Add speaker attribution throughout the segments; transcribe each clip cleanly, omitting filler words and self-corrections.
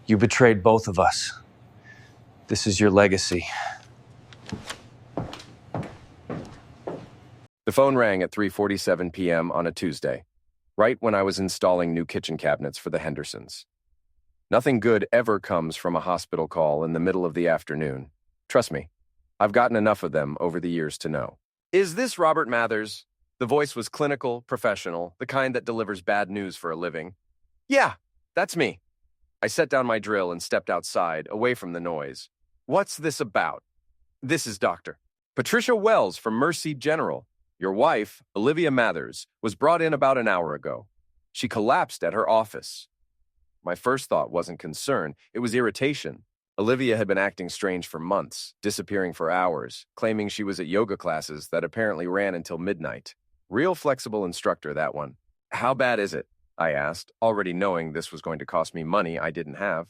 Speaker 1: You betrayed both of us. This is your legacy.
Speaker 2: The phone rang at 3:47 p.m. on a Tuesday, right when I was installing new kitchen cabinets for the Hendersons. Nothing good ever comes from a hospital call in the middle of the afternoon. Trust me, I've gotten enough of them over the years to know. Is this Robert Mathers? The voice was clinical, professional, the kind that delivers bad news for a living. Yeah, that's me. I set down my drill and stepped outside, away from the noise. What's this about? This is Dr. Patricia Wells from Mercy General. Your wife, Olivia Mathers, was brought in about an hour ago. She collapsed at her office. My first thought wasn't concern, it was irritation. Olivia had been acting strange for months, disappearing for hours, claiming she was at yoga classes that apparently ran until midnight. Real flexible instructor, that one. How bad is it? I asked, already knowing this was going to cost me money I didn't have.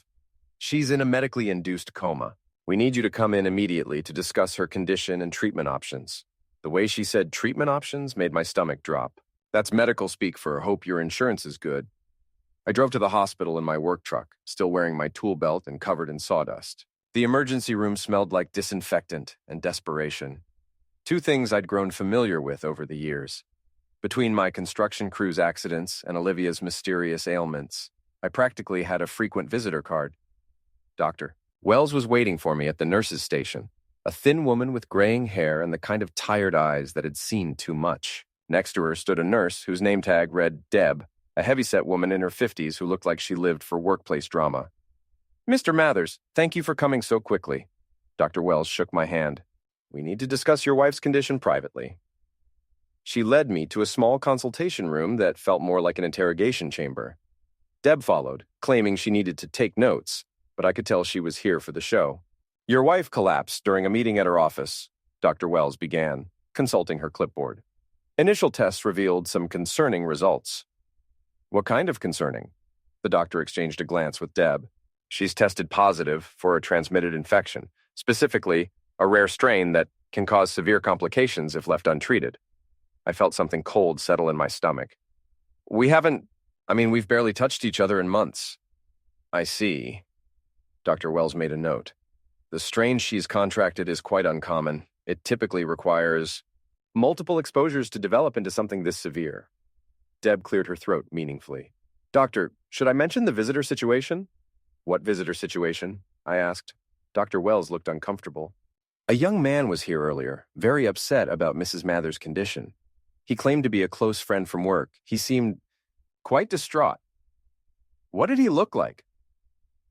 Speaker 2: She's in a medically induced coma. We need you to come in immediately to discuss her condition and treatment options. The way she said treatment options made my stomach drop. That's medical speak for hope your insurance is good. I drove to the hospital in my work truck, still wearing my tool belt and covered in sawdust. The emergency room smelled like disinfectant and desperation. Two things I'd grown familiar with over the years. Between my construction crew's accidents and Olivia's mysterious ailments, I practically had a frequent visitor card. Dr. Wells was waiting for me at the nurse's station, a thin woman with graying hair and the kind of tired eyes that had seen too much. Next to her stood a nurse whose name tag read Deb, a heavyset woman in her 50s who looked like she lived for workplace drama. Mr. Mathers, thank you for coming so quickly. Dr. Wells shook my hand. We need to discuss your wife's condition privately. She led me to a small consultation room that felt more like an interrogation chamber. Deb followed, claiming she needed to take notes, but I could tell she was here for the show. Your wife collapsed during a meeting at her office, Dr. Wells began, consulting her clipboard. Initial tests revealed some concerning results. What kind of concerning? The doctor exchanged a glance with Deb. She's tested positive for a transmitted infection, specifically a rare strain that can cause severe complications if left untreated. I felt something cold settle in my stomach. We've barely touched each other in months. I see. Dr. Wells made a note. The strain she's contracted is quite uncommon. It typically requires multiple exposures to develop into something this severe. Deb cleared her throat meaningfully. Doctor, should I mention the visitor situation? What visitor situation? I asked. Dr. Wells looked uncomfortable. A young man was here earlier, very upset about Mrs. Mathers' condition. He claimed to be a close friend from work. He seemed quite distraught. What did he look like?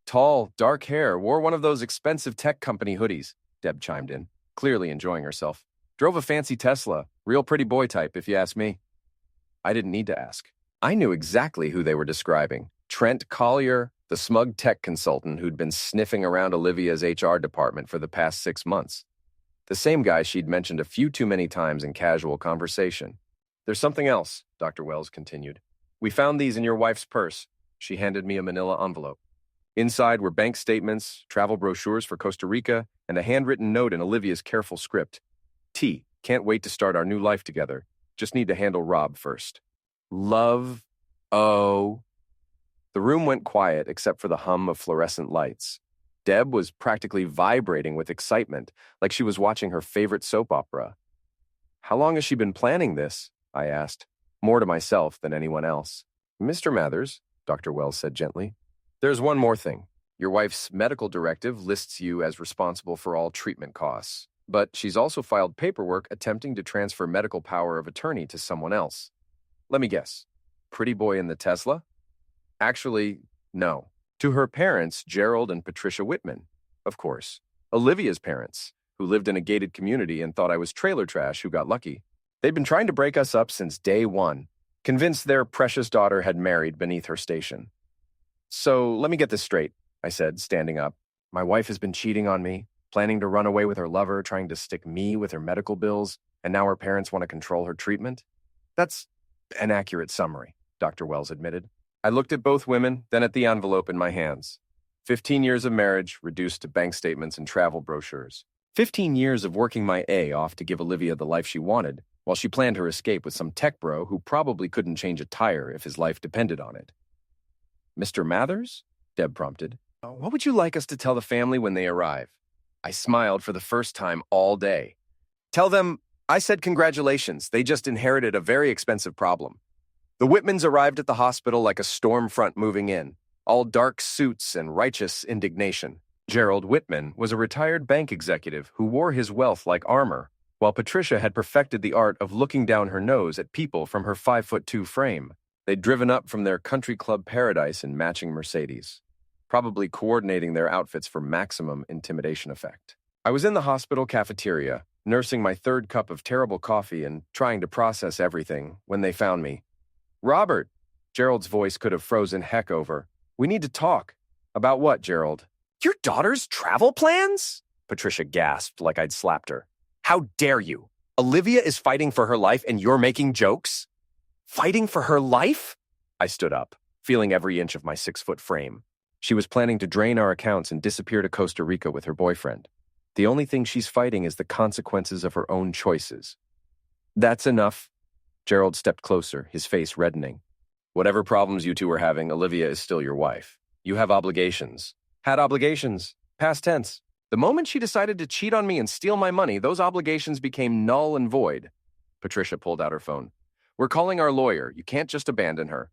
Speaker 2: Tall, dark hair, wore one of those expensive tech company hoodies, Deb chimed in, clearly enjoying herself. Drove a fancy Tesla, real pretty boy type, if you ask me. I didn't need to ask. I knew exactly who they were describing. Trent Collier, the smug tech consultant who'd been sniffing around Olivia's HR department for the past 6 months. The same guy she'd mentioned a few too many times in casual conversation. There's something else, Dr. Wells continued. We found these in your wife's purse. She handed me a manila envelope. Inside were bank statements, travel brochures for Costa Rica, and a handwritten note in Olivia's careful script. T, can't wait to start our new life together. Just need to handle Rob first. Love, oh. The room went quiet except for the hum of fluorescent lights. Deb was practically vibrating with excitement, like she was watching her favorite soap opera. How long has she been planning this? I asked, more to myself than anyone else. Mr. Mathers, Dr. Wells said gently, there's one more thing. Your wife's medical directive lists you as responsible for all treatment costs, but she's also filed paperwork attempting to transfer medical power of attorney to someone else. Let me guess. Pretty boy in the Tesla? Actually, no. To her parents, Gerald and Patricia Whitman. Of course. Olivia's parents, who lived in a gated community and thought I was trailer trash who got lucky. They'd been trying to break us up since day one, convinced their precious daughter had married beneath her station. So let me get this straight, I said, standing up. My wife has been cheating on me, planning to run away with her lover, trying to stick me with her medical bills, and now her parents want to control her treatment? That's an accurate summary, Dr. Wells admitted. I looked at both women, then at the envelope in my hands. 15 years of marriage reduced to bank statements and travel brochures. 15 years of working my A off to give Olivia the life she wanted, while she planned her escape with some tech bro who probably couldn't change a tire if his life depended on it. Mr. Mathers? Deb prompted. What would you like us to tell the family when they arrive? I smiled for the first time all day. Tell them, I said congratulations, they just inherited a very expensive problem. The Whitmans arrived at the hospital like a storm front moving in, all dark suits and righteous indignation. Gerald Whitman was a retired bank executive who wore his wealth like armor, while Patricia had perfected the art of looking down her nose at people from her 5'2" frame. They'd driven up from their country club paradise in matching Mercedes, probably coordinating their outfits for maximum intimidation effect. I was in the hospital cafeteria, nursing my third cup of terrible coffee and trying to process everything when they found me. Robert, Gerald's voice could have frozen heck over. We need to talk. About what, Gerald? Your daughter's travel plans? Patricia gasped like I'd slapped her. How dare you? Olivia is fighting for her life and you're making jokes? Fighting for her life? I stood up, feeling every inch of my 6-foot frame. She was planning to drain our accounts and disappear to Costa Rica with her boyfriend. The only thing she's fighting is the consequences of her own choices. That's enough. Gerald stepped closer, his face reddening. Whatever problems you two are having, Olivia is still your wife. You have obligations. Had obligations. Past tense. The moment she decided to cheat on me and steal my money, those obligations became null and void. Patricia pulled out her phone. We're calling our lawyer. You can't just abandon her.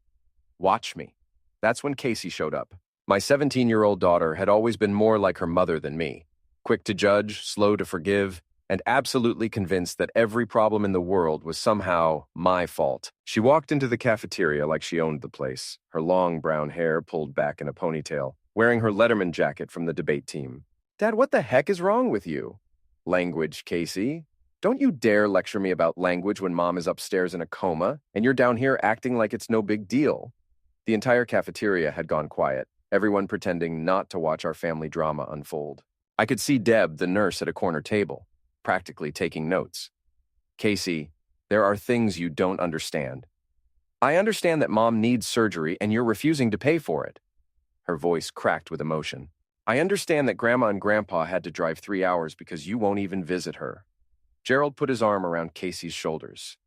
Speaker 2: Watch me. That's when Casey showed up. My 17-year-old daughter had always been more like her mother than me. Quick to judge, slow to forgive, and absolutely convinced that every problem in the world was somehow my fault. She walked into the cafeteria like she owned the place, her long brown hair pulled back in a ponytail, wearing her Letterman jacket from the debate team. Dad, what the heck is wrong with you? Language, Casey. Don't you dare lecture me about language when Mom is upstairs in a coma, and you're down here acting like it's no big deal. The entire cafeteria had gone quiet, everyone pretending not to watch our family drama unfold. I could see Deb, the nurse, at a corner table, practically taking notes. Casey, there are things you don't understand. I understand that Mom needs surgery and you're refusing to pay for it. Her voice cracked with emotion. I understand that Grandma and Grandpa had to drive 3 hours because you won't even visit her. Gerald put his arm around Casey's shoulders.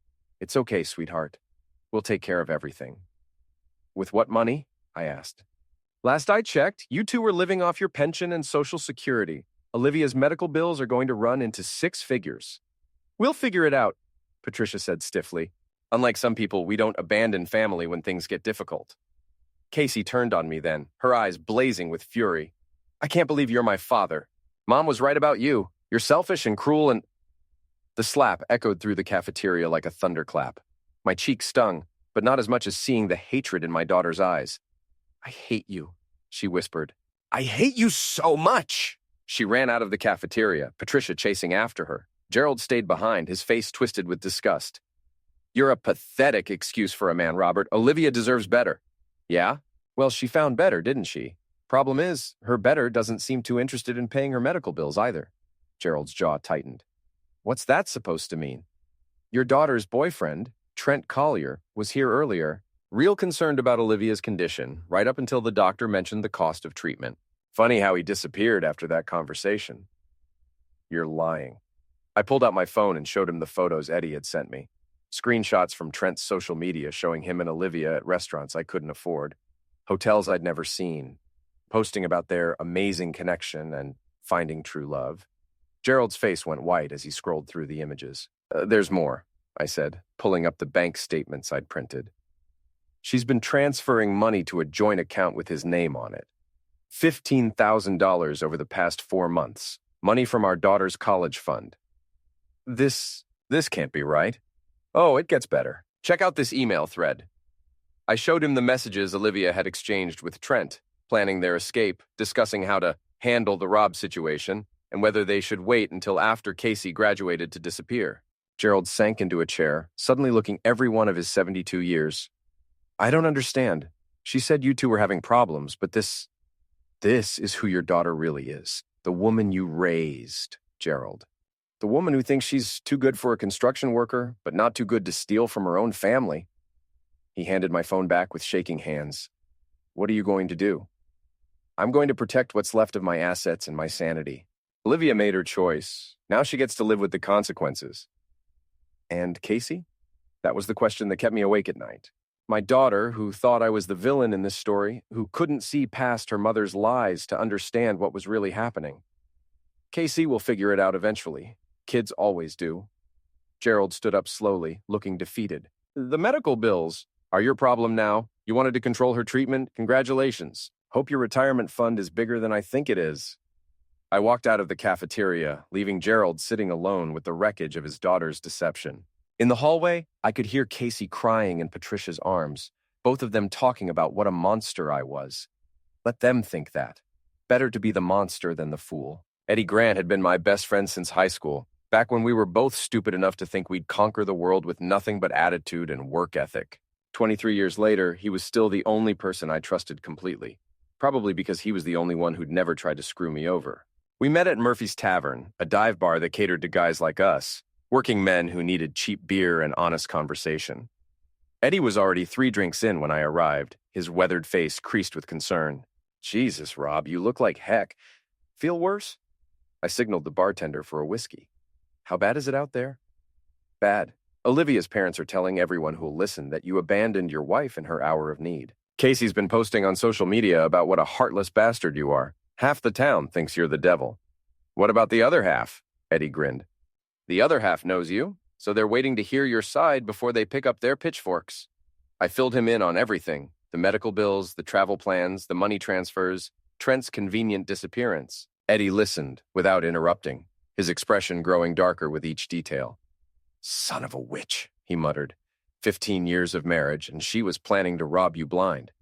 Speaker 2: It's okay, sweetheart. We'll take care of everything. With what money? I asked. Last I checked, you two were living off your pension and Social Security. Olivia's medical bills are going to run into 6 figures. We'll figure it out, Patricia said stiffly. Unlike some people, we don't abandon family when things get difficult. Casey turned on me then, her eyes blazing with fury. I can't believe you're my father. Mom was right about you. You're selfish and cruel and... The slap echoed through the cafeteria like a thunderclap. My cheek stung, but not as much as seeing the hatred in my daughter's eyes. I hate you, she whispered. I hate you so much! She ran out of the cafeteria, Patricia chasing after her. Gerald stayed behind, his face twisted with disgust. You're a pathetic excuse for a man, Robert. Olivia deserves better. Yeah? Well, she found better, didn't she? Problem is, her better doesn't seem too interested in paying her medical bills either. Gerald's jaw tightened. What's that supposed to mean? Your daughter's boyfriend, Trent Collier, was here earlier, real concerned about Olivia's condition, right up until the doctor mentioned the cost of treatment. Funny how he disappeared after that conversation. You're lying. I pulled out my phone and showed him the photos Eddie had sent me. Screenshots from Trent's social media showing him and Olivia at restaurants I couldn't afford, hotels I'd never seen, posting about their amazing connection and finding true love. Gerald's face went white as he scrolled through the images. There's more, I said, pulling up the bank statements I'd printed. She's been transferring money to a joint account with his name on it. $15,000 over the past 4 months. Money from our daughter's college fund. This can't be right. Oh, it gets better. Check out this email thread. I showed him the messages Olivia had exchanged with Trent, planning their escape, discussing how to handle the Rob situation, and whether they should wait until after Casey graduated to disappear. Gerald sank into a chair, suddenly looking every one of his 72 years. I don't understand. She said you two were having problems, but this is who your daughter really is. The woman you raised, Gerald. The woman who thinks she's too good for a construction worker, but not too good to steal from her own family. He handed my phone back with shaking hands. What are you going to do? I'm going to protect what's left of my assets and my sanity. Olivia made her choice. Now she gets to live with the consequences. And Casey? That was the question that kept me awake at night. My daughter, who thought I was the villain in this story, who couldn't see past her mother's lies to understand what was really happening. Casey will figure it out eventually. Kids always do. Gerald stood up slowly, looking defeated. The medical bills are your problem now. You wanted to control her treatment? Congratulations. Hope your retirement fund is bigger than I think it is. I walked out of the cafeteria, leaving Gerald sitting alone with the wreckage of his daughter's deception. In the hallway, I could hear Casey crying in Patricia's arms, both of them talking about what a monster I was. Let them think that. Better to be the monster than the fool. Eddie Grant had been my best friend since high school, back when we were both stupid enough to think we'd conquer the world with nothing but attitude and work ethic. 23 years later, he was still the only person I trusted completely, probably because he was the only one who'd never tried to screw me over. We met at Murphy's Tavern, a dive bar that catered to guys like us, working men who needed cheap beer and honest conversation. Eddie was already 3 drinks in when I arrived, his weathered face creased with concern. Jesus, Rob, you look like heck. Feel worse? I signaled the bartender for a whiskey. How bad is it out there? Bad. Olivia's parents are telling everyone who'll listen that you abandoned your wife in her hour of need. Casey's been posting on social media about what a heartless bastard you are. Half the town thinks you're the devil. What about the other half? Eddie grinned. The other half knows you, so they're waiting to hear your side before they pick up their pitchforks. I filled him in on everything, the medical bills, the travel plans, the money transfers, Trent's convenient disappearance. Eddie listened, without interrupting, his expression growing darker with each detail. Son of a witch, he muttered. 15 years of marriage, and she was planning to rob you blind.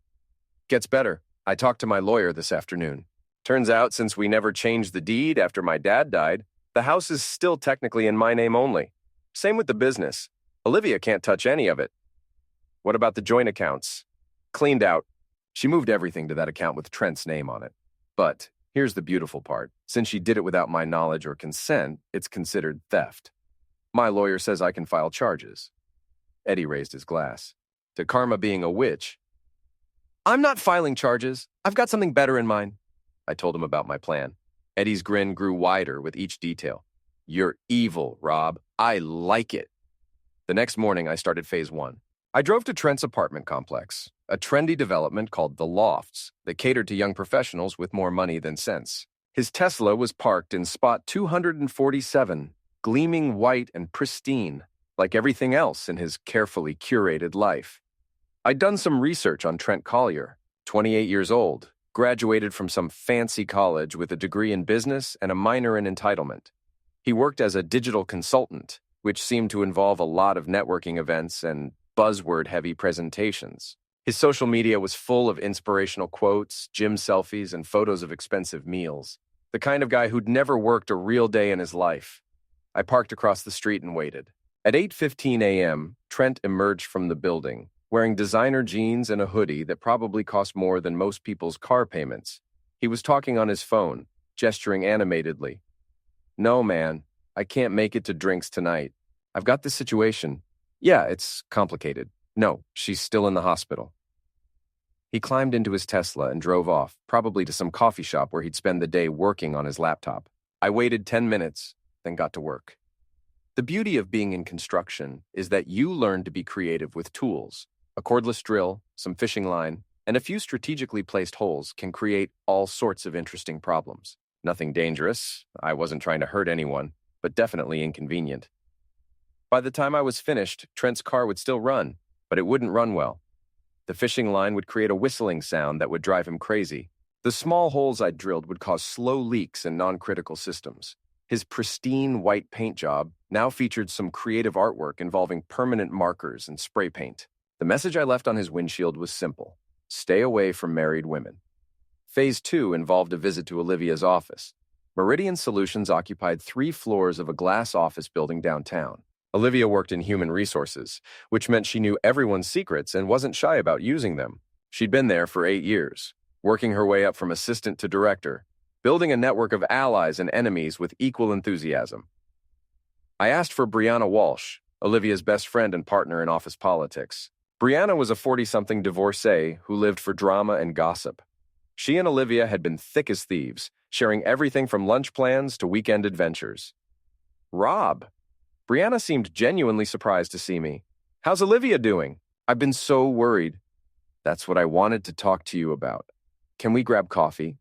Speaker 2: Gets better. I talked to my lawyer this afternoon. Turns out, since we never changed the deed after my dad died, the house is still technically in my name only. Same with the business. Olivia can't touch any of it. What about the joint accounts? Cleaned out. She moved everything to that account with Trent's name on it. But here's the beautiful part. Since she did it without my knowledge or consent, it's considered theft. My lawyer says I can file charges. Eddie raised his glass. To Karma being a witch. I'm not filing charges. I've got something better in mind. I told him about my plan. Eddie's grin grew wider with each detail. You're evil, Rob. I like it. The next morning, I started phase 1. I drove to Trent's apartment complex, a trendy development called The Lofts that catered to young professionals with more money than sense. His Tesla was parked in spot 247, gleaming white and pristine, like everything else in his carefully curated life. I'd done some research on Trent Collier, 28 years old, graduated from some fancy college with a degree in business and a minor in entitlement. He worked as a digital consultant, which seemed to involve a lot of networking events and buzzword-heavy presentations. His social media was full of inspirational quotes, gym selfies, and photos of expensive meals. The kind of guy who'd never worked a real day in his life. I parked across the street and waited. At 8:15 a.m., Trent emerged from the building, wearing designer jeans and a hoodie that probably cost more than most people's car payments. He was talking on his phone, gesturing animatedly. No, man, I can't make it to drinks tonight. I've got this situation. Yeah, it's complicated. No, she's still in the hospital. He climbed into his Tesla and drove off, probably to some coffee shop where he'd spend the day working on his laptop. I waited 10 minutes, then got to work. The beauty of being in construction is that you learn to be creative with tools. A cordless drill, some fishing line, and a few strategically placed holes can create all sorts of interesting problems. Nothing dangerous. I wasn't trying to hurt anyone, but definitely inconvenient. By the time I was finished, Trent's car would still run, but it wouldn't run well. The fishing line would create a whistling sound that would drive him crazy. The small holes I'd drilled would cause slow leaks in non-critical systems. His pristine white paint job now featured some creative artwork involving permanent markers and spray paint. The message I left on his windshield was simple. Stay away from married women. Phase 2 involved a visit to Olivia's office. Meridian Solutions occupied 3 floors of a glass office building downtown. Olivia worked in human resources, which meant she knew everyone's secrets and wasn't shy about using them. She'd been there for 8 years, working her way up from assistant to director, building a network of allies and enemies with equal enthusiasm. I asked for Brianna Walsh, Olivia's best friend and partner in office politics. Brianna was a 40-something divorcee who lived for drama and gossip. She and Olivia had been thick as thieves, sharing everything from lunch plans to weekend adventures. Rob. Brianna seemed genuinely surprised to see me. How's Olivia doing? I've been so worried. That's what I wanted to talk to you about. Can we grab coffee?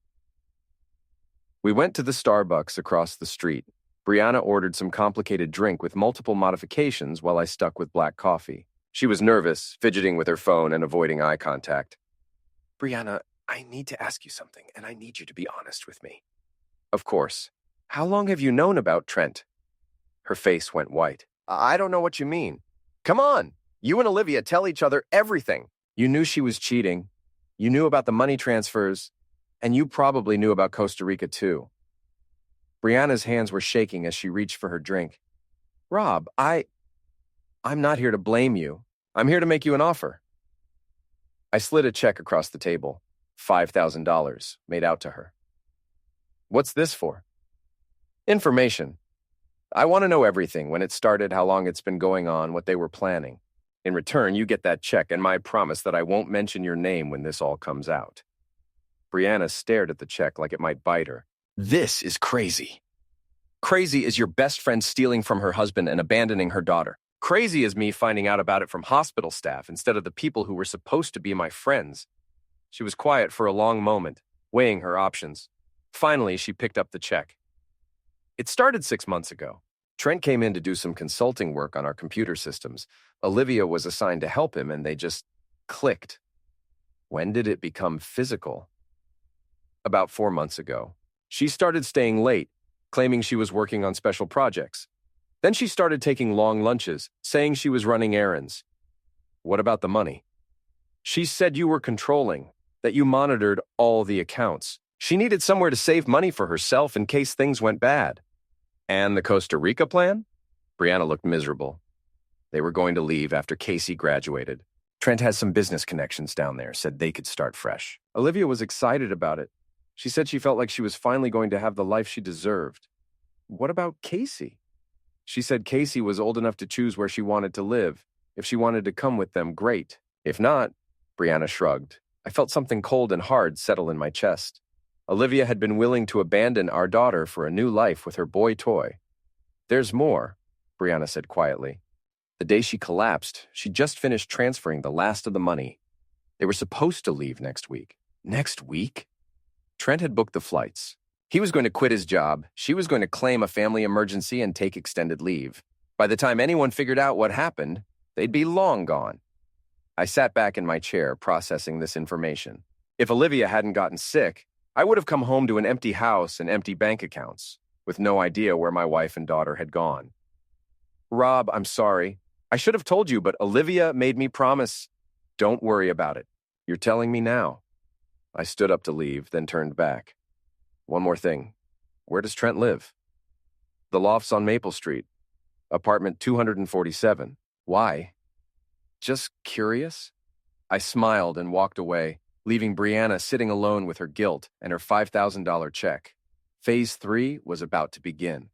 Speaker 2: We went to the Starbucks across the street. Brianna ordered some complicated drink with multiple modifications while I stuck with black coffee. She was nervous, fidgeting with her phone and avoiding eye contact. Brianna, I need to ask you something, and I need you to be honest with me. Of course. How long have you known about Trent? Her face went white. I don't know what you mean. Come on! You and Olivia tell each other everything. You knew she was cheating. You knew about the money transfers. And you probably knew about Costa Rica too. Brianna's hands were shaking as she reached for her drink. Rob, I'm not here to blame you. I'm here to make you an offer. I slid a check across the table, $5,000, made out to her. What's this for? Information. I want to know everything, when it started, how long it's been going on, what they were planning. In return, you get that check and my promise that I won't mention your name when this all comes out. Brianna stared at the check like it might bite her. This is crazy. Crazy is your best friend stealing from her husband and abandoning her daughter. Crazy is me finding out about it from hospital staff instead of the people who were supposed to be my friends. She was quiet for a long moment, weighing her options. Finally, she picked up the check. It started 6 months ago. Trent came in to do some consulting work on our computer systems. Olivia was assigned to help him, and they just clicked. When did it become physical? About 4 months ago. She started staying late, claiming she was working on special projects. Then she started taking long lunches, saying she was running errands. What about the money? She said you were controlling, that you monitored all the accounts. She needed somewhere to save money for herself in case things went bad. And the Costa Rica plan? Brianna looked miserable. They were going to leave after Casey graduated. Trent has some business connections down there, said they could start fresh. Olivia was excited about it. She said she felt like she was finally going to have the life she deserved. What about Casey? She said Casey was old enough to choose where she wanted to live. If she wanted to come with them, great. If not, Brianna shrugged. I felt something cold and hard settle in my chest. Olivia had been willing to abandon our daughter for a new life with her boy toy. There's more, Brianna said quietly. The day she collapsed, she just finished transferring the last of the money. They were supposed to leave next week. Next week? Trent had booked the flights. He was going to quit his job. She was going to claim a family emergency and take extended leave. By the time anyone figured out what happened, they'd be long gone. I sat back in my chair, processing this information. If Olivia hadn't gotten sick, I would have come home to an empty house and empty bank accounts, with no idea where my wife and daughter had gone. Rob, I'm sorry. I should have told you, but Olivia made me promise. Don't worry about it. You're telling me now. I stood up to leave, then turned back. One more thing. Where does Trent live? The loft's on Maple Street, apartment 247. Why? Just curious? I smiled and walked away, leaving Brianna sitting alone with her guilt and her $5,000 check. Phase 3 was about to begin.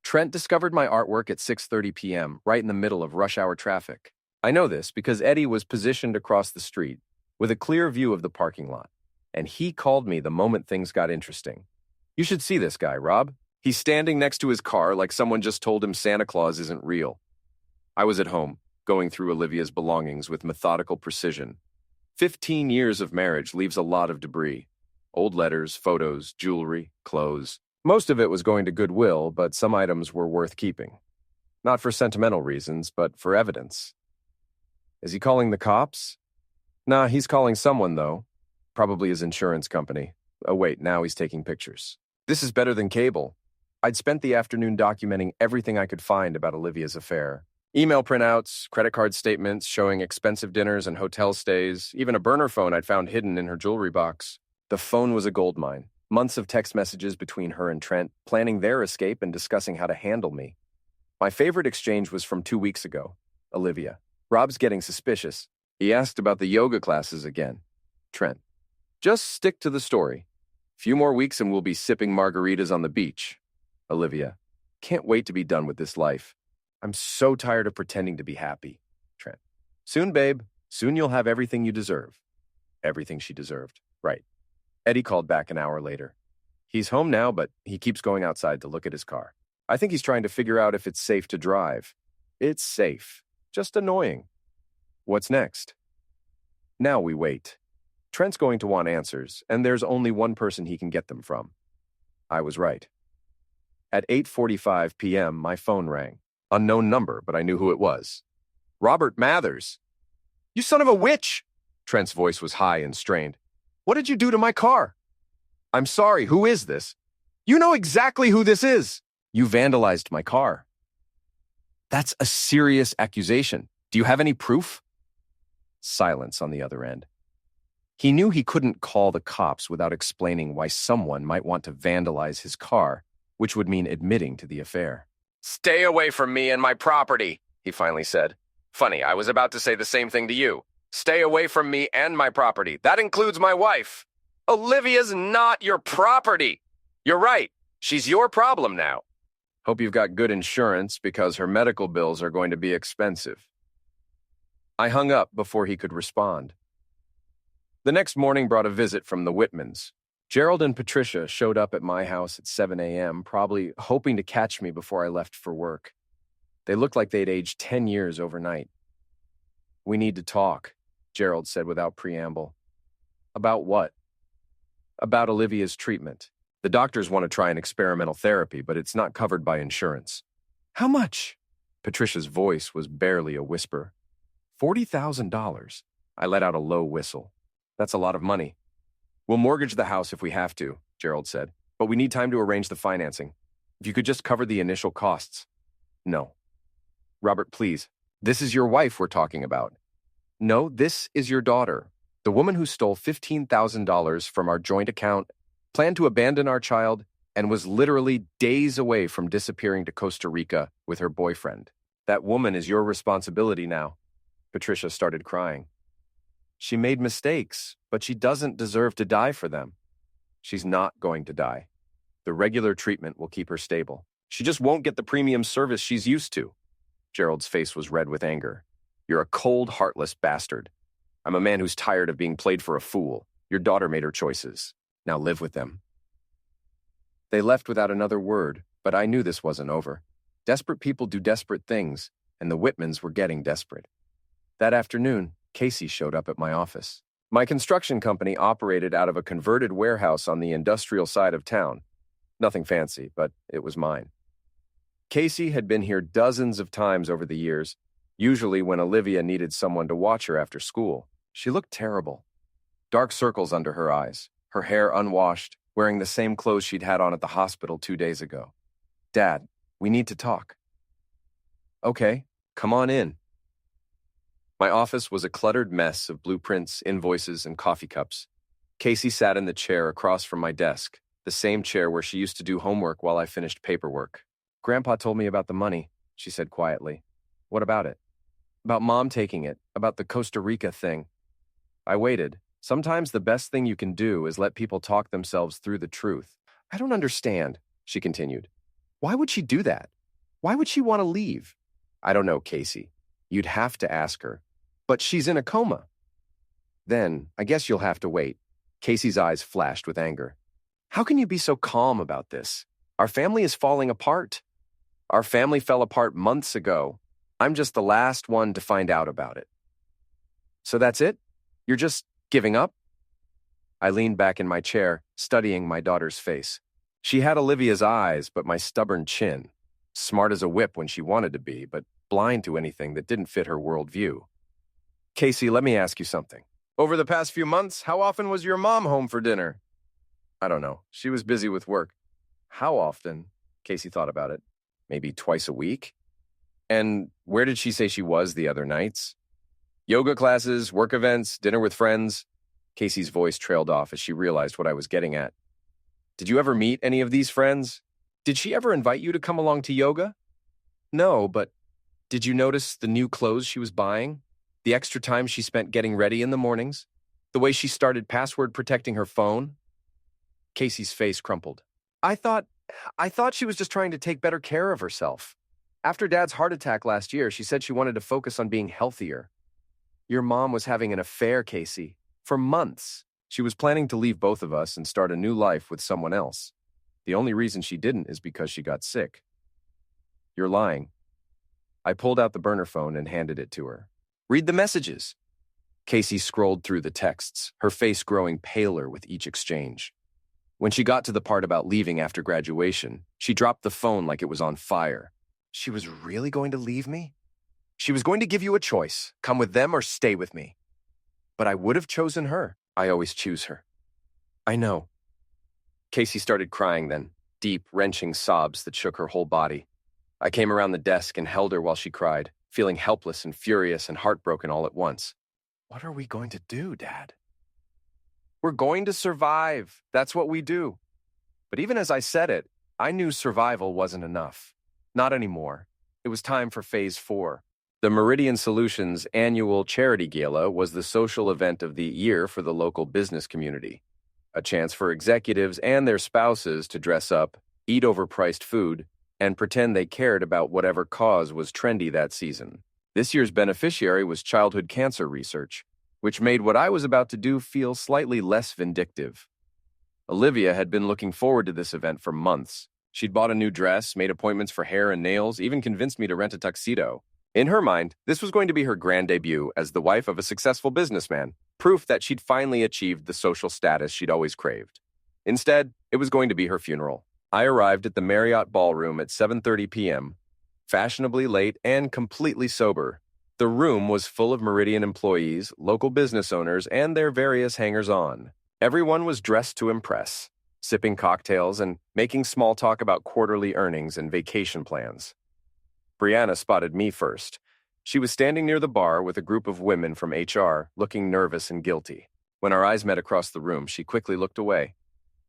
Speaker 2: Trent discovered my artwork at 6:30 p.m., right in the middle of rush hour traffic. I know this because Eddie was positioned across the street, with a clear view of the parking lot, and he called me the moment things got interesting. You should see this guy, Rob. He's standing next to his car like someone just told him Santa Claus isn't real. I was at home, going through Olivia's belongings with methodical precision. 15 years of marriage leaves a lot of debris. Old letters, photos, jewelry, clothes. Most of it was going to Goodwill, but some items were worth keeping. Not for sentimental reasons, but for evidence. Is he calling the cops? Nah, he's calling someone, though. Probably his insurance company. Oh, wait, now he's taking pictures. This is better than cable. I'd spent the afternoon documenting everything I could find about Olivia's affair. Email printouts, credit card statements showing expensive dinners and hotel stays, even a burner phone I'd found hidden in her jewelry box. The phone was a goldmine. Months of text messages between her and Trent, planning their escape and discussing how to handle me. My favorite exchange was from 2 weeks ago. Olivia. Rob's getting suspicious. He asked about the yoga classes again. Trent. Just stick to the story. Few more weeks and we'll be sipping margaritas on the beach. Olivia. Can't wait to be done with this life. I'm so tired of pretending to be happy. Trent. Soon, babe. Soon you'll have everything you deserve. Everything she deserved. Right. Eddie called back an hour later. He's home now, but he keeps going outside to look at his car. I think he's trying to figure out if it's safe to drive. It's safe. Just annoying. What's next? Now we wait. Trent's going to want answers, and there's only one person he can get them from. I was right. At 8:45 p.m., my phone rang. Unknown number, but I knew who it was. Robert Mathers. You son of a witch! Trent's voice was high and strained. What did you do to my car? I'm sorry, who is this? You know exactly who this is. You vandalized my car. That's a serious accusation. Do you have any proof? Silence on the other end. He knew he couldn't call the cops without explaining why someone might want to vandalize his car, which would mean admitting to the affair. Stay away from me and my property, he finally said. Funny, I was about to say the same thing to you. Stay away from me and my property. That includes my wife. Olivia's not your property. You're right. She's your problem now. Hope you've got good insurance because her medical bills are going to be expensive. I hung up before he could respond. The next morning brought a visit from the Whitmans. Gerald and Patricia showed up at my house at 7 a.m., probably hoping to catch me before I left for work. They looked like they'd aged 10 years overnight. We need to talk, Gerald said without preamble. About what? About Olivia's treatment. The doctors want to try an experimental therapy, but it's not covered by insurance. How much? Patricia's voice was barely a whisper. $40,000. I let out a low whistle. That's a lot of money. We'll mortgage the house if we have to, Gerald said, but we need time to arrange the financing. If you could just cover the initial costs. No. Robert, please. This is your wife we're talking about. No, this is your daughter. The woman who stole $15,000 from our joint account, planned to abandon our child, and was literally days away from disappearing to Costa Rica with her boyfriend. That woman is your responsibility now. Patricia started crying. She made mistakes, but she doesn't deserve to die for them. She's not going to die. The regular treatment will keep her stable. She just won't get the premium service she's used to. Gerald's face was red with anger. You're a cold, heartless bastard. I'm a man who's tired of being played for a fool. Your daughter made her choices. Now live with them. They left without another word, but I knew this wasn't over. Desperate people do desperate things, and the Whitmans were getting desperate. That afternoon, Casey showed up at my office. My construction company operated out of a converted warehouse on the industrial side of town. Nothing fancy, but it was mine. Casey had been here dozens of times over the years, usually when Olivia needed someone to watch her after school. She looked terrible. Dark circles under her eyes, her hair unwashed, wearing the same clothes she'd had on at the hospital 2 days ago. Dad, we need to talk. Okay, come on in. My office was a cluttered mess of blueprints, invoices, and coffee cups. Casey sat in the chair across from my desk, the same chair where she used to do homework while I finished paperwork. Grandpa told me about the money, she said quietly. What about it? About Mom taking it, about the Costa Rica thing. I waited. Sometimes the best thing you can do is let people talk themselves through the truth. I don't understand, she continued. Why would she do that? Why would she want to leave? I don't know, Casey. You'd have to ask her. But she's in a coma. Then, I guess you'll have to wait. Casey's eyes flashed with anger. How can you be so calm about this? Our family is falling apart. Our family fell apart months ago. I'm just the last one to find out about it. So that's it? You're just giving up? I leaned back in my chair, studying my daughter's face. She had Olivia's eyes, but my stubborn chin. Smart as a whip when she wanted to be, but blind to anything that didn't fit her worldview. Casey, let me ask you something. Over the past few months, how often was your mom home for dinner? I don't know. She was busy with work. How often? Casey thought about it. Maybe twice a week? And where did she say she was the other nights? Yoga classes, work events, dinner with friends? Casey's voice trailed off as she realized what I was getting at. Did you ever meet any of these friends? Did she ever invite you to come along to yoga? No, but did you notice the new clothes she was buying? The extra time she spent getting ready in the mornings? The way she started password protecting her phone? Casey's face crumpled. I thought she was just trying to take better care of herself. After Dad's heart attack last year, she said she wanted to focus on being healthier. Your mom was having an affair, Casey, for months. She was planning to leave both of us and start a new life with someone else. The only reason she didn't is because she got sick. You're lying. I pulled out the burner phone and handed it to her. Read the messages. Casey scrolled through the texts, her face growing paler with each exchange. When she got to the part about leaving after graduation, she dropped the phone like it was on fire. She was really going to leave me? She was going to give you a choice, come with them or stay with me. But I would have chosen her. I always choose her. I know. Casey started crying then, deep, wrenching sobs that shook her whole body. I came around the desk and held her while she cried, feeling helpless and furious and heartbroken all at once. What are we going to do, Dad? We're going to survive. That's what we do. But even as I said it, I knew survival wasn't enough. Not anymore. It was time for Phase 4. The Meridian Solutions annual charity gala was the social event of the year for the local business community. A chance for executives and their spouses to dress up, eat overpriced food, and pretend they cared about whatever cause was trendy that season. This year's beneficiary was childhood cancer research, which made what I was about to do feel slightly less vindictive. Olivia had been looking forward to this event for months. She'd bought a new dress, made appointments for hair and nails, even convinced me to rent a tuxedo. In her mind, this was going to be her grand debut as the wife of a successful businessman, proof that she'd finally achieved the social status she'd always craved. Instead, it was going to be her funeral. I arrived at the Marriott Ballroom at 7:30 p.m., fashionably late and completely sober. The room was full of Meridian employees, local business owners, and their various hangers-on. Everyone was dressed to impress, sipping cocktails and making small talk about quarterly earnings and vacation plans. Brianna spotted me first. She was standing near the bar with a group of women from HR, looking nervous and guilty. When our eyes met across the room, she quickly looked away.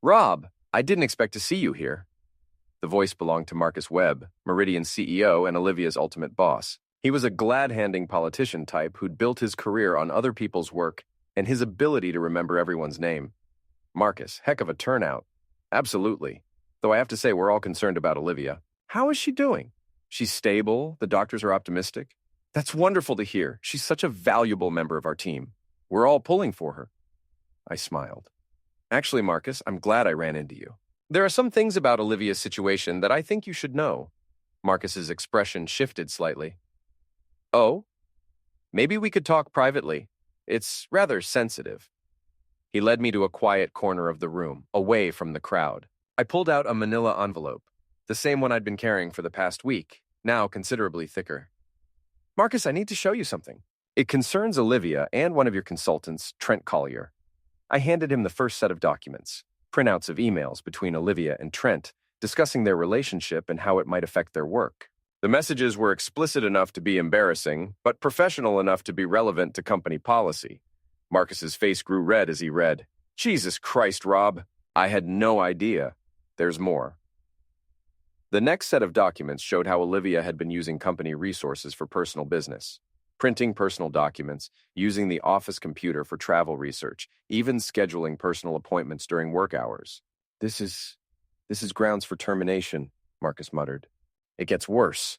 Speaker 2: "Rob, I didn't expect to see you here." The voice belonged to Marcus Webb, Meridian's CEO and Olivia's ultimate boss. He was a glad-handing politician type who'd built his career on other people's work and his ability to remember everyone's name. Marcus, heck of a turnout. Absolutely. Though I have to say we're all concerned about Olivia. How is she doing? She's stable, the doctors are optimistic. That's wonderful to hear. She's such a valuable member of our team. We're all pulling for her. I smiled. Actually, Marcus, I'm glad I ran into you. There are some things about Olivia's situation that I think you should know. Marcus's expression shifted slightly. Oh? Maybe we could talk privately. It's rather sensitive. He led me to a quiet corner of the room, away from the crowd. I pulled out a manila envelope, the same one I'd been carrying for the past week, now considerably thicker. Marcus, I need to show you something. It concerns Olivia and one of your consultants, Trent Collier. I handed him the first set of documents, printouts of emails between Olivia and Trent, discussing their relationship and how it might affect their work. The messages were explicit enough to be embarrassing, but professional enough to be relevant to company policy. Marcus's face grew red as he read. Jesus Christ, Rob. I had no idea. There's more. The next set of documents showed how Olivia had been using company resources for personal business, printing personal documents, using the office computer for travel research, even scheduling personal appointments during work hours. This is grounds for termination, Marcus muttered. It gets worse.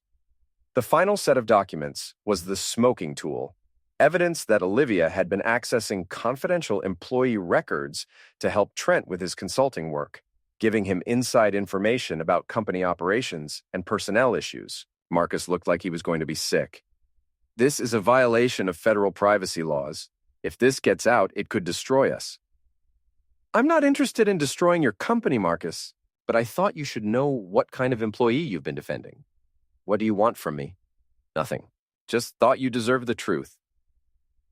Speaker 2: The final set of documents was the smoking tool, evidence that Olivia had been accessing confidential employee records to help Trent with his consulting work, giving him inside information about company operations and personnel issues. Marcus looked like he was going to be sick. This is a violation of federal privacy laws. If this gets out, it could destroy us. I'm not interested in destroying your company, Marcus, but I thought you should know what kind of employee you've been defending. What do you want from me? Nothing. Just thought you deserved the truth.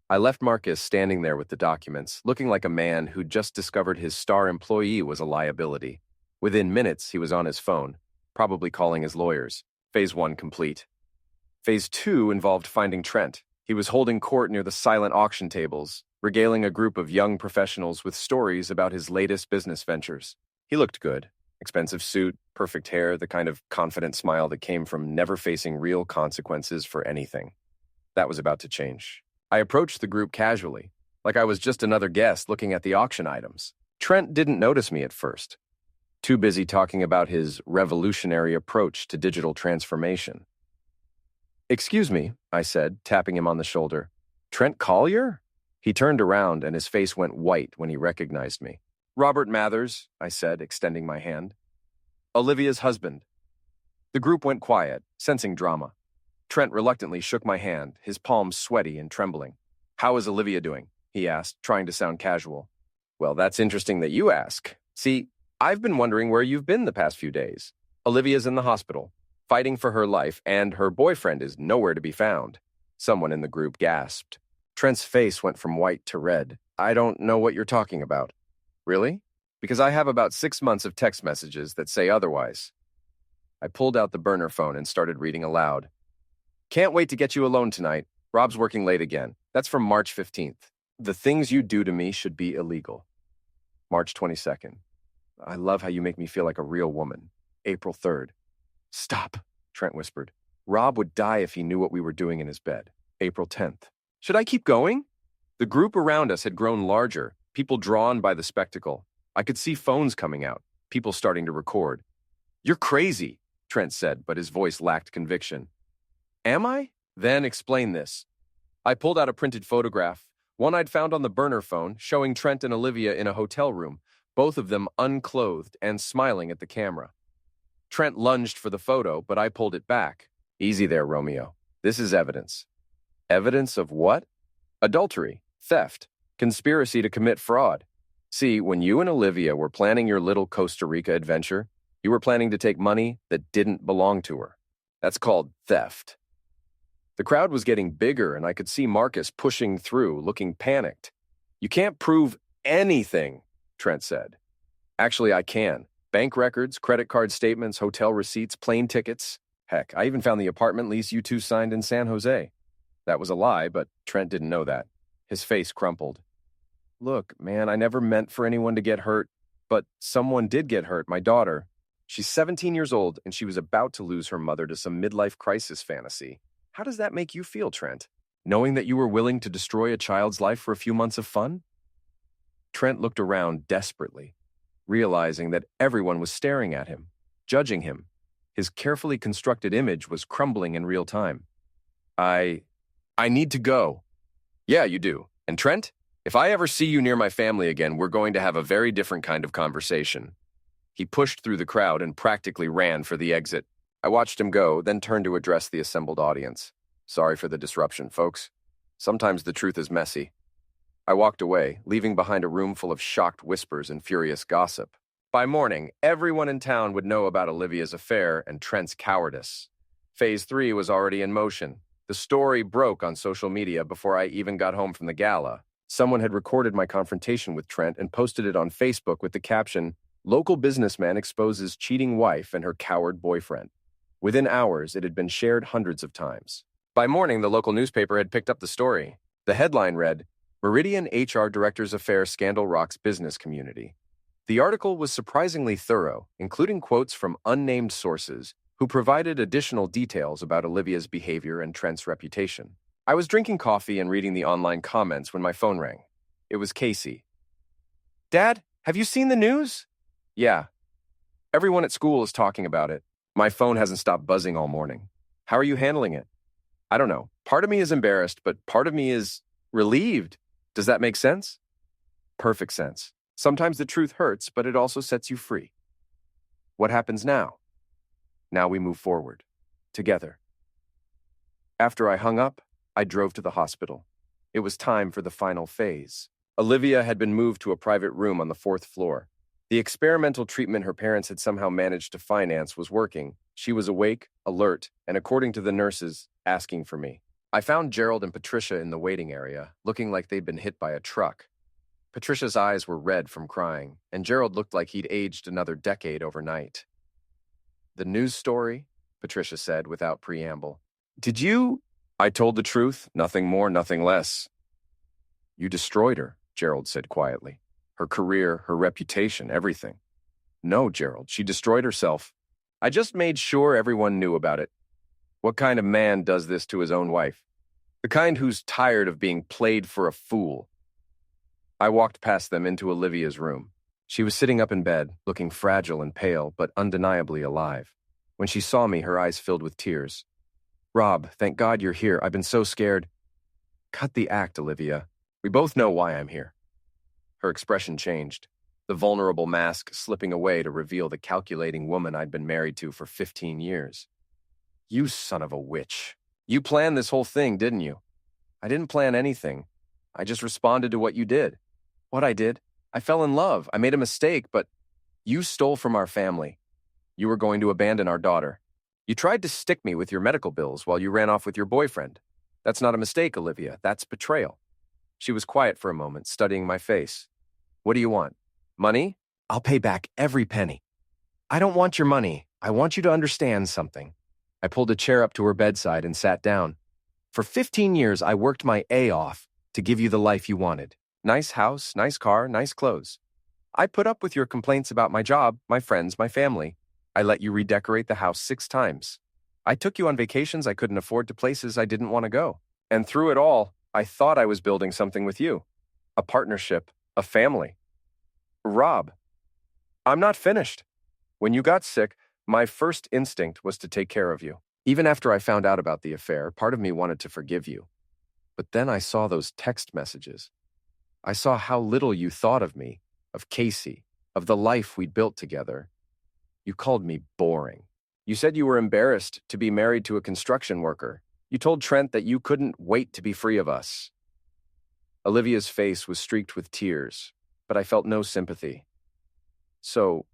Speaker 2: I left Marcus standing there with the documents, looking like a man who'd just discovered his star employee was a liability. Within minutes, he was on his phone, probably calling his lawyers. Phase 1 complete. Phase 2 involved finding Trent. He was holding court near the silent auction tables, regaling a group of young professionals with stories about his latest business ventures. He looked good. Expensive suit, perfect hair, the kind of confident smile that came from never facing real consequences for anything. That was about to change. I approached the group casually, like I was just another guest looking at the auction items. Trent didn't notice me at first, too busy talking about his revolutionary approach to digital transformation. Excuse me, I said, tapping him on the shoulder. Trent Collier? He turned around and his face went white when he recognized me. Robert Mathers, I said, extending my hand. Olivia's husband. The group went quiet, sensing drama. Trent reluctantly shook my hand, his palms sweaty and trembling. "How is Olivia doing?" he asked, trying to sound casual. "Well, that's interesting that you ask. See, I've been wondering where you've been the past few days. Olivia's in the hospital, fighting for her life, and her boyfriend is nowhere to be found." Someone in the group gasped. Trent's face went from white to red. "I don't know what you're talking about." "Really? Because I have about 6 months of text messages that say otherwise." I pulled out the burner phone and started reading aloud. "Can't wait to get you alone tonight. Rob's working late again. That's from March 15th. The things you do to me should be illegal. March 22nd. I love how you make me feel like a real woman. April 3rd. Stop, Trent whispered. Rob would die if he knew what we were doing in his bed. April 10th. Should I keep going? The group around us had grown larger, people drawn by the spectacle. I could see phones coming out, people starting to record. "You're crazy," Trent said, but his voice lacked conviction. "Am I? Then explain this." I pulled out a printed photograph, one I'd found on the burner phone, showing Trent and Olivia in a hotel room, both of them unclothed and smiling at the camera. Trent lunged for the photo, but I pulled it back. "Easy there, Romeo. This is evidence." Evidence of what? Adultery, theft, conspiracy to commit fraud. See, when you and Olivia were planning your little Costa Rica adventure, you were planning to take money that didn't belong to her. That's called theft. The crowd was getting bigger, and I could see Marcus pushing through, looking panicked. "You can't prove anything," Trent said. "Actually, I can. Bank records, credit card statements, hotel receipts, plane tickets. Heck, I even found the apartment lease you two signed in San Jose." That was a lie, but Trent didn't know that. His face crumpled. "Look, man, I never meant for anyone to get hurt, but someone did get hurt, my daughter. She's 17 years old, and she was about to lose her mother to some midlife crisis fantasy. How does that make you feel, Trent? Knowing that you were willing to destroy a child's life for a few months of fun?" Trent looked around desperately, realizing that everyone was staring at him, judging him. His carefully constructed image was crumbling in real time. I need to go." "Yeah, you do. And Trent, if I ever see you near my family again, we're going to have a very different kind of conversation." He pushed through the crowd and practically ran for the exit. I watched him go, then turned to address the assembled audience. "Sorry for the disruption, folks. Sometimes the truth is messy." I walked away, leaving behind a room full of shocked whispers and furious gossip. By morning, everyone in town would know about Olivia's affair and Trent's cowardice. Phase 3 was already in motion. The story broke on social media before I even got home from the gala. Someone had recorded my confrontation with Trent and posted it on Facebook with the caption, "Local businessman exposes cheating wife and her coward boyfriend." Within hours, it had been shared hundreds of times. By morning, the local newspaper had picked up the story. The headline read, "Meridian HR Director's Affair Scandal Rocks Business Community." The article was surprisingly thorough, including quotes from unnamed sources who provided additional details about Olivia's behavior and Trent's reputation. I was drinking coffee and reading the online comments when my phone rang. It was Casey. "Dad, have you seen the news?" "Yeah. Everyone at school is talking about it. My phone hasn't stopped buzzing all morning. How are you handling it?" "I don't know. Part of me is embarrassed, but part of me is relieved. Does that make sense?" "Perfect sense. Sometimes the truth hurts, but it also sets you free." "What happens now?" "Now we move forward. Together." After I hung up, I drove to the hospital. It was time for the final phase. Olivia had been moved to a private room on the 4th floor. The experimental treatment her parents had somehow managed to finance was working. She was awake, alert, and according to the nurses, asking for me. I found Gerald and Patricia in the waiting area, looking like they'd been hit by a truck. Patricia's eyes were red from crying, and Gerald looked like he'd aged another decade overnight. "The news story," Patricia said without preamble. "Did you—" "I told the truth, nothing more, nothing less." "You destroyed her," Gerald said quietly. "Her career, her reputation, everything." "No, Gerald, she destroyed herself. I just made sure everyone knew about it." "What kind of man does this to his own wife?" "The kind who's tired of being played for a fool." I walked past them into Olivia's room. She was sitting up in bed, looking fragile and pale, but undeniably alive. When she saw me, her eyes filled with tears. "Rob, thank God you're here. I've been so scared." "Cut the act, Olivia. We both know why I'm here." Her expression changed, the vulnerable mask slipping away to reveal the calculating woman I'd been married to for 15 years. "You son of a witch." You planned this whole thing, didn't you? I didn't plan anything. I just responded to what you did. What I did? I fell in love. I made a mistake, but you stole from our family. You were going to abandon our daughter. You tried to stick me with your medical bills while you ran off with your boyfriend. That's not a mistake, Olivia. That's betrayal. She was quiet for a moment, studying my face. What do you want? Money? I'll pay back every penny. I don't want your money. I want you to understand something. I pulled a chair up to her bedside and sat down. For 15 years, I worked my A off to give you the life you wanted. Nice house, nice car, nice clothes. I put up with your complaints about my job, my friends, my family. I let you redecorate the house 6 times. I took you on vacations I couldn't afford to places I didn't want to go. And through it all, I thought I was building something with you. A partnership, a family. Rob, I'm not finished. When you got sick, my first instinct was to take care of you. Even after I found out about the affair, part of me wanted to forgive you. But then I saw those text messages. I saw how little you thought of me, of Casey, of the life we'd built together. You called me boring. You said you were embarrassed to be married to a construction worker. You told Trent that you couldn't wait to be free of us. Olivia's face was streaked with tears, but I felt no sympathy. So,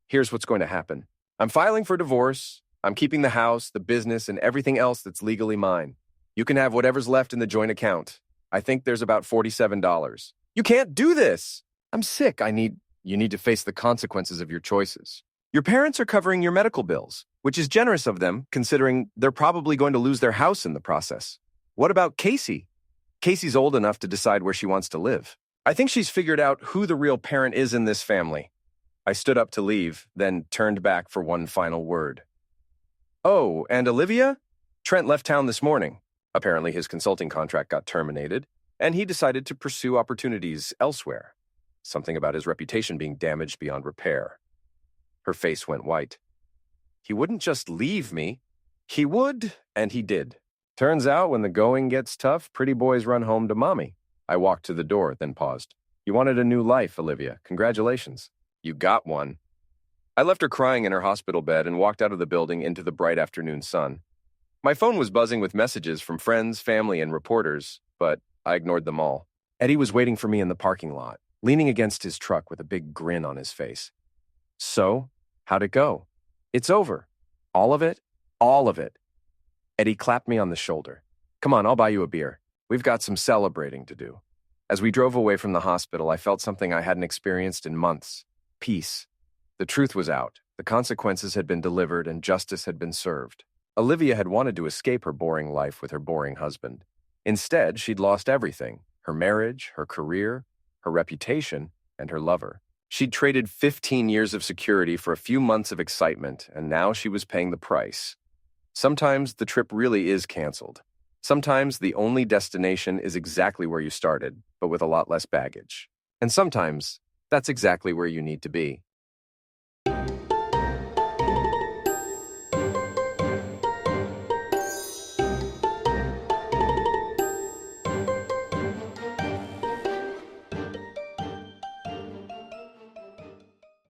Speaker 2: here's what's going to happen. I'm filing for divorce. I'm keeping the house, the business, and everything else that's legally mine. You can have whatever's left in the joint account. I think there's about $47. You can't do this! I'm sick. You need to face the consequences of your choices. Your parents are covering your medical bills, which is generous of them, considering they're probably going to lose their house in the process. What about Casey? Casey's old enough to decide where she wants to live. I think she's figured out who the real parent is in this family. I stood up to leave, then turned back for one final word. Oh, and Olivia? Trent left town this morning. Apparently his consulting contract got terminated, and he decided to pursue opportunities elsewhere. Something about his reputation being damaged beyond repair. Her face went white. He wouldn't just leave me. He would, and he did. Turns out when the going gets tough, pretty boys run home to mommy. I walked to the door, then paused. You wanted a new life, Olivia. Congratulations. You got one. I left her crying in her hospital bed and walked out of the building into the bright afternoon sun. My phone was buzzing with messages from friends, family, and reporters, but I ignored them all. Eddie was waiting for me in the parking lot, leaning against his truck with a big grin on his face. So, how'd it go? It's over. All of it? All of it. Eddie clapped me on the shoulder. Come on, I'll buy you a beer. We've got some celebrating to do. As we drove away from the hospital, I felt something I hadn't experienced in months. Peace. The truth was out. The consequences had been delivered and justice had been served. Olivia had wanted to escape her boring life with her boring husband. Instead, she'd lost everything. Her marriage, her career, her reputation, and her lover. She'd traded 15 years of security for a few months of excitement, and now she was paying the price. Sometimes the trip really is canceled. Sometimes the only destination is exactly where you started, but with a lot less baggage. And sometimes that's exactly where you need to be.